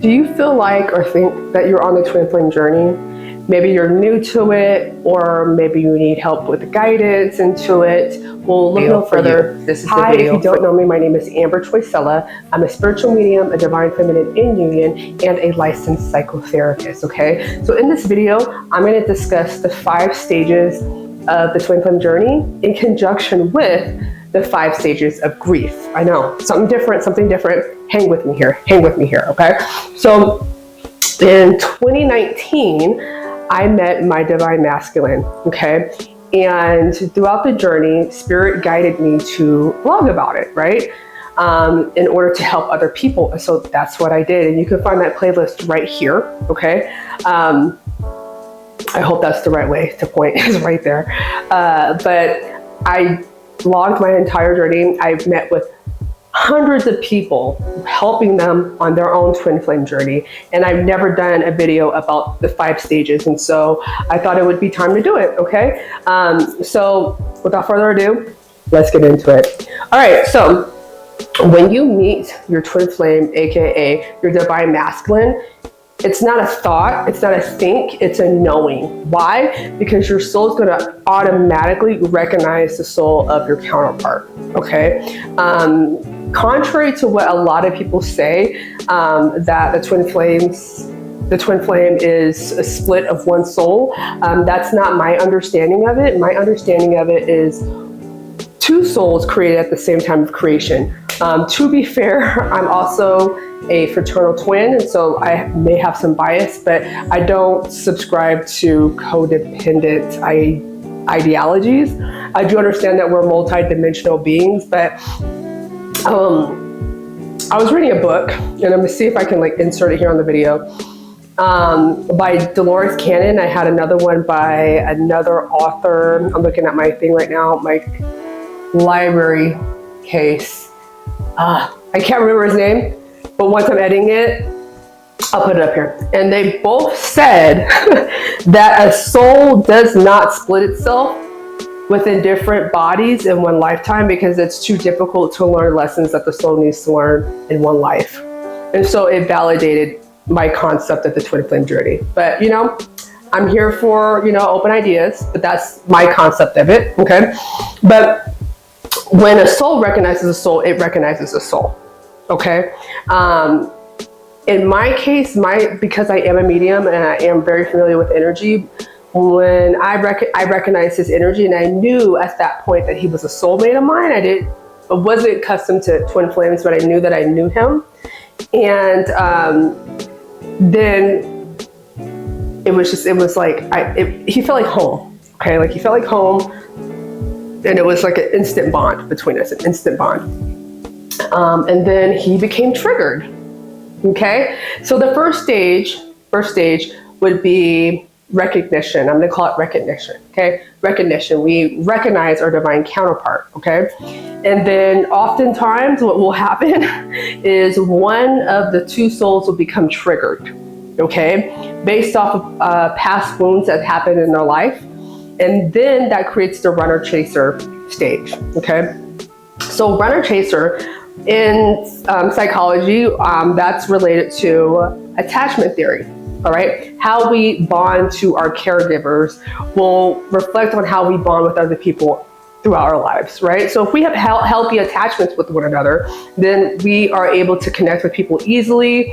Do you feel like or think that you're on the twin flame journey? Maybe you're new to it, or maybe you need help with guidance into it. Well, look no further. Hi, if you don't know me, my name is Amber Choisella. I'm a spiritual medium, a divine feminine in union, and a licensed psychotherapist, okay? So in this video, I'm gonna discuss the 5 stages of the twin flame journey in conjunction with the 5 stages of grief. I know, something different. Hang with me here, okay? So in 2019, I met my divine masculine, okay? And throughout the journey, Spirit guided me to blog about it, right? In order to help other people. So that's what I did. And you can find that playlist right here, okay? I hope that's the right way to point, is right there. But I blogged my entire journey. I've met with hundreds of people, helping them on their own twin flame journey. And I've never done a video about the 5 stages. And so I thought it would be time to do it, okay? So without further ado, let's get into it. All right, so when you meet your twin flame, AKA your divine masculine, it's not a thought, it's not a think, it's a knowing. Why? Because your soul's gonna automatically recognize the soul of your counterpart, okay? Contrary to what a lot of people say, that the twin flame is a split of one soul, that's not my understanding of it. My understanding of it is 2 souls created at the same time of creation. To be fair, I'm also a fraternal twin, and so I may have some bias, but I don't subscribe to codependent ideologies. I do understand that we're multi-dimensional beings, but I was reading a book, and I'm gonna see if I can insert it here on the video, by Dolores. I had another one by another author. I'm looking at my thing right now, my library case. I can't remember his name, but once I'm editing it, I'll put it up here. And they both said that a soul does not split itself within different bodies in one lifetime because it's too difficult to learn lessons that the soul needs to learn in one life. And so it validated my concept of the twin flame journey. But I'm here for, open ideas, but that's my concept of it, okay? But when a soul recognizes a soul, it recognizes a soul, okay? In my case, because I am a medium and I am very familiar with energy, when I recognized his energy, and I knew at that point that he was a soulmate of mine. I wasn't accustomed to twin flames, but I knew that I knew him. And then he felt like home, okay? Like he felt like home, and it was like an instant bond between us, an instant bond. And then he became triggered, okay? So the first stage would be recognition. I'm going to call it recognition, okay? Recognition. We recognize our divine counterpart, okay? And then oftentimes what will happen is one of the 2 souls will become triggered, okay? Based off of past wounds that happened in their life. And then that creates the runner-chaser stage, okay? So runner-chaser in psychology, that's related to attachment theory. All right, how we bond to our caregivers will reflect on how we bond with other people throughout our lives, right? So if we have healthy attachments with one another, then we are able to connect with people easily.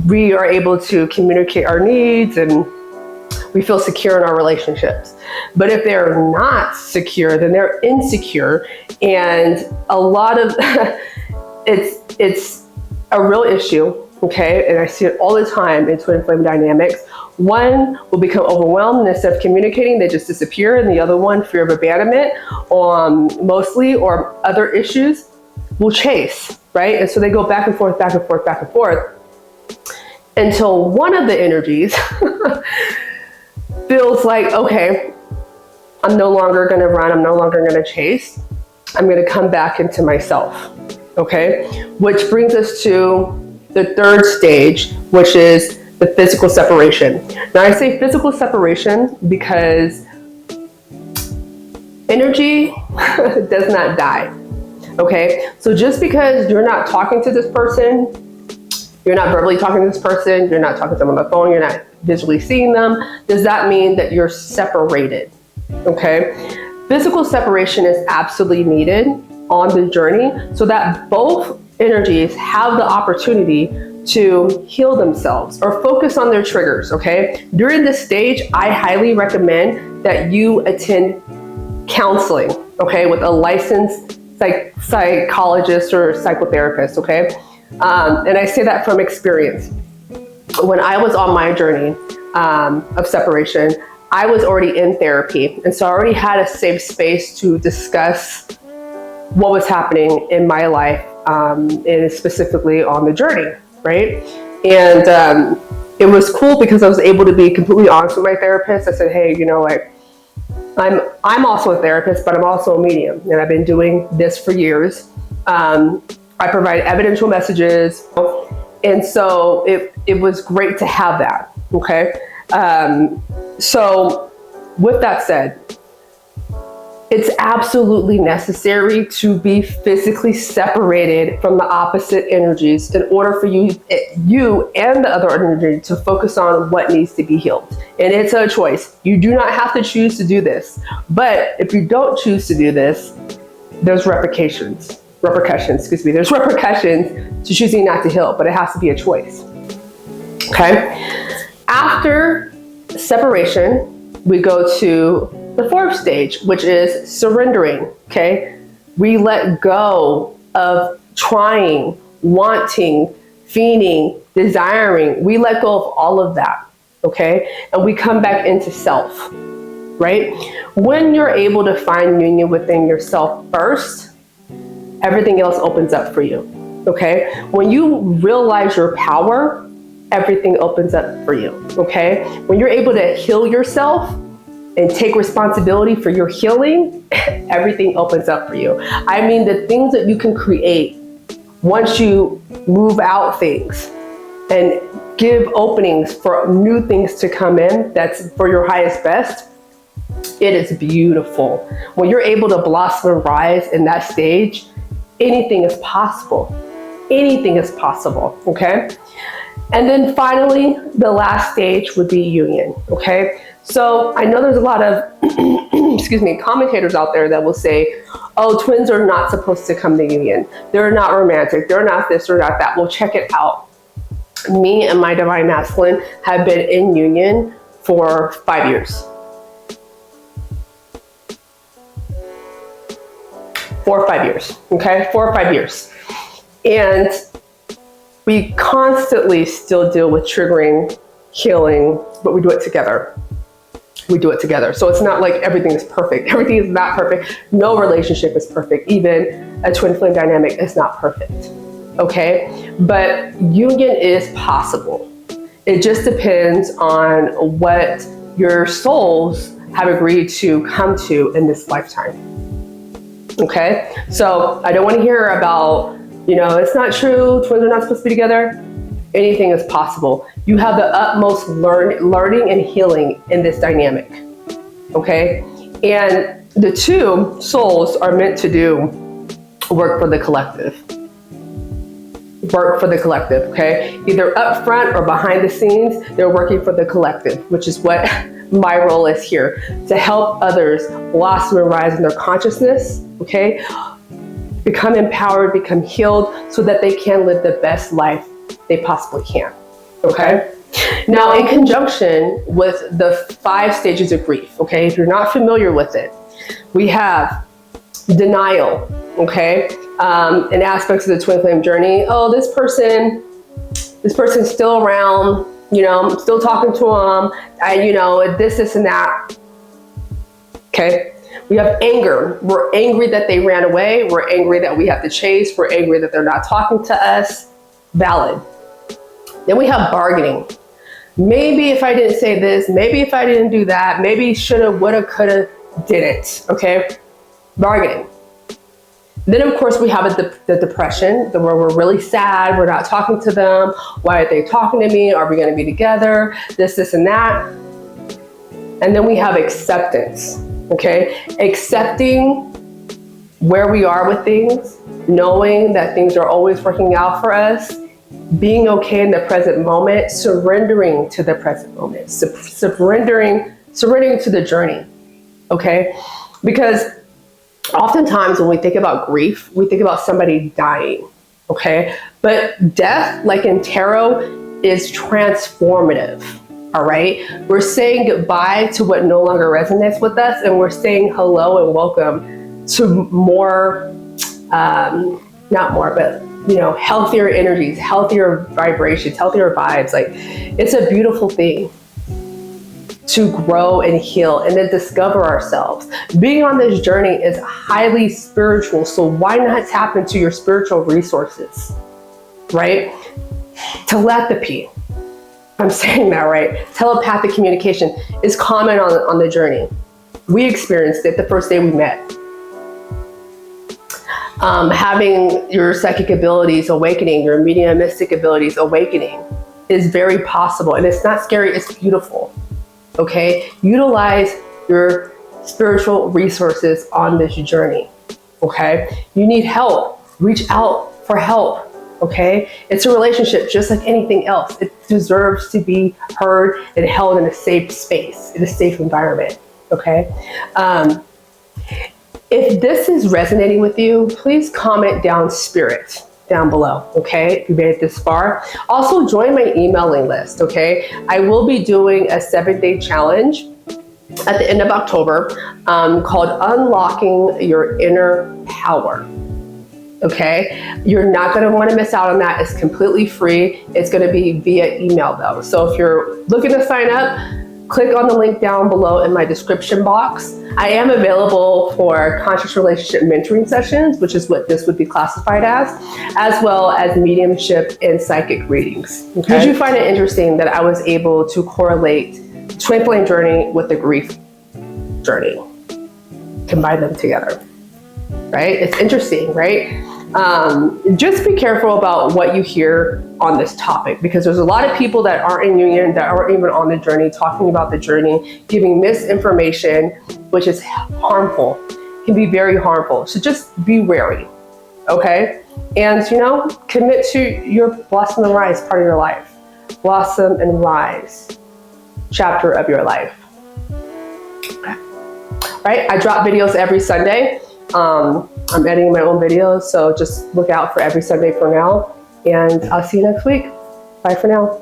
We are able to communicate our needs, and we feel secure in our relationships. But if they're not secure, then they're insecure, and a lot of it's a real issue. Okay, and I see it all the time in twin flame dynamics. One will become overwhelmed, and instead of communicating, they just disappear, and the other one, fear of abandonment, mostly, or other issues, will chase, right? And so they go back and forth, until one of the energies feels like, okay, I'm no longer going to run, I'm no longer going to chase, I'm going to come back into myself, okay? Which brings us to the 3rd stage, which is the physical separation. Now I say physical separation because energy does not die, okay? So just because you're not talking to this person, You're not verbally talking to this person. You're not talking to them on the phone. You're not visually seeing them. Does that mean that you're separated? Okay. Physical separation is absolutely needed on the journey so that both energies have the opportunity to heal themselves or focus on their triggers, okay? During this stage, I highly recommend that you attend counseling, okay, with a licensed psychologist or psychotherapist, okay? And I say that from experience. When I was on my journey of separation, I was already in therapy, and so I already had a safe space to discuss what was happening in my life, and specifically on the journey, right? And it was cool because I was able to be completely honest with my therapist. I said, hey, you know, like, I'm also a therapist, but I'm also a medium, and I've been doing this for years. I provide evidential messages, and so it was great to have that, okay? So with that said, it's absolutely necessary to be physically separated from the opposite energies in order for you and the other energy to focus on what needs to be healed. And it's a choice. You do not have to choose to do this. But if you don't choose to do this, there's repercussions, There's repercussions to choosing not to heal, but it has to be a choice. Okay? After separation, we go to the fourth stage, which is surrendering, okay? We let go of trying, wanting, fiending, desiring. We let go of all of that, okay? And we come back into self, right? When you're able to find union within yourself first, everything else opens up for you, okay? When you realize your power, everything opens up for you, okay? When you're able to heal yourself and take responsibility for your healing, everything opens up for you. I mean, the things that you can create once you move out things and give openings for new things to come in, that's for your highest best, it is beautiful. When you're able to blossom and rise in that stage, anything is possible. Anything is possible, okay? And then finally, the last stage would be union, okay? So I know there's a lot of, commentators out there that will say, oh, twins are not supposed to come to union. They're not romantic. They're not this or not that. Well, check it out. Me and my divine masculine have been in union for 5 years. 4 or 5 years, okay? 4 or 5 years. And we constantly still deal with triggering, healing, but we do it together. So it's not like everything is perfect. Everything is not perfect. No relationship is perfect. Even a twin flame dynamic is not perfect, okay? But union is possible. It just depends on what your souls have agreed to come to in this lifetime, okay? So I don't want to hear about, it's not true, twins are not supposed to be together. Anything is possible. You have the utmost learning and healing in this dynamic, okay? And the two souls are meant to do work for the collective. Okay? Either up front or behind the scenes, they're working for the collective, which is what my role is here, to help others blossom and rise in their consciousness, okay? Become empowered, become healed, so that they can live the best life they possibly can, okay? Now, in conjunction with the 5 stages of grief, okay, if you're not familiar with it, we have denial, okay, in aspects of the twin flame journey. Oh, this person's still around, I'm still talking to them, this and that, okay? We have anger. We're angry that they ran away. We're angry that we have to chase. We're angry that they're not talking to us. Valid. Then we have bargaining. Maybe if I didn't say this, maybe if I didn't do that, maybe shoulda, woulda, coulda, didn't, okay? Bargaining. Then of course we have the depression, where we're really sad, we're not talking to them, why are they talking to me, are we gonna be together, this and that. And then we have acceptance, okay? Accepting where we are with things, knowing that things are always working out for us, being okay in the present moment, surrendering to the present moment, surrendering to the journey, okay? Because oftentimes when we think about grief, we think about somebody dying, okay? But death, like in tarot, is transformative, all right? We're saying goodbye to what no longer resonates with us, and we're saying hello and welcome to more, not more, but healthier energies, healthier vibrations, healthier vibes. Like, it's a beautiful thing to grow and heal and then discover ourselves. Being on this journey is highly spiritual, so why not tap into your spiritual resources, right? Telepathy, I'm saying that right. Telepathic communication is common on the journey. We experienced it the first day we met. Having your psychic abilities awakening, your mediumistic abilities awakening is very possible. And it's not scary, it's beautiful. Okay? Utilize your spiritual resources on this journey. Okay? You need help. Reach out for help. Okay? It's a relationship just like anything else. It deserves to be heard and held in a safe space, in a safe environment. Okay? If this is resonating with you, please comment down spirit down below, okay? If you made it this far. Also, join my emailing list, okay? I will be doing a 7-day challenge at the end of October called Unlocking Your Inner Power, okay? You're not gonna wanna miss out on that. It's completely free. It's gonna be via email though. So if you're looking to sign up, click on the link down below in my description box. I am available for conscious relationship mentoring sessions, which is what this would be classified as well as mediumship and psychic readings. Okay? Did you find it interesting that I was able to correlate twin flame journey with the grief journey? Combine them together, right? It's interesting, right? Just be careful about what you hear on this topic, because there's a lot of people that aren't in union, that aren't even on the journey, talking about the journey, giving misinformation, which is harmful, can be very harmful. So just be wary, okay? And commit to your blossom and rise part of your life. Blossom and rise chapter of your life. Okay. All right, I drop videos every Sunday. I'm editing my own videos, so just look out for every Sunday for now. And I'll see you next week. Bye for now.